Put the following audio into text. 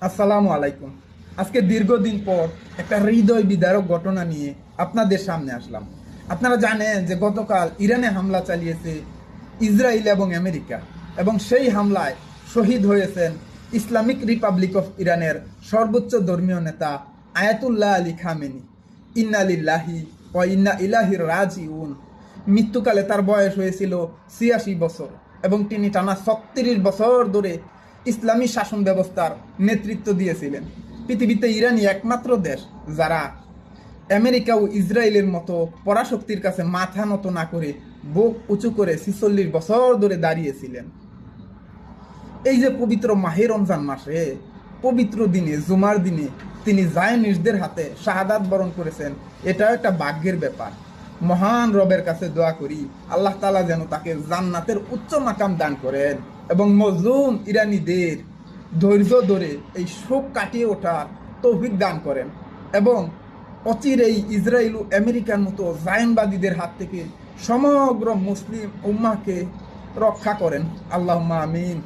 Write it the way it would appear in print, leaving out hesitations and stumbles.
আসসালামু আলাইকুম। আজকে দীর্ঘদিন পর একটা হৃদয় বিদারক ঘটনা নিয়ে আপনাদের সামনে আসলাম। আপনারা জানেন যে গতকাল ইরানে হামলা চালিয়েছে ইসরায়েল এবং আমেরিকা, এবং সেই হামলায় শহীদ হয়েছেন ইসলামিক রিপাবলিক অফ ইরানের সর্বোচ্চ ধর্মীয় নেতা আয়াতুল্লাহ আলী খামেনি। ইন্না লিল্লাহি ওয়া ইন্না ইলাইহি রাজিউন। মৃত্যুকালে তার বয়স হয়েছিল ৮৬ বছর, এবং তিনি টানা ৩৬ বছর ধরে ইসলামী শাসন ব্যবস্থার নেতৃত্ব দিয়েছিলেন। পৃথিবীতে ইরানই একমাত্র দেশ যারা আমেরিকা ও ইসরায়েলের মতো পরাশক্তির কাছে মাথা নত না করে বুক উঁচু করে ৪৬ বছর ধরে দাঁড়িয়েছিলেন। এই যে পবিত্র মাহে রমজান মাসে পবিত্র দিনে জুমার দিনে তিনি জায়নিস্টদের হাতে শাহাদাত বরণ করেছেন, এটাও একটা ভাগ্যের ব্যাপার। মহান রবের কাছে দোয়া করি আল্লাহ তাআলা যেন তাকে জান্নাতের উচ্চ মাকাম দান করেন এবং মজলুম ইরানিদের ধৈর্য ধরে এই শোক কাটিয়ে ওঠার তৌফিক দান করেন, এবং অচিরেই ইসরায়েল ও আমেরিকার মতো জায়নবাদীদের হাত থেকে সমগ্র মুসলিম উম্মাহকে রক্ষা করেন। আল্লাহুম্মা আমিন।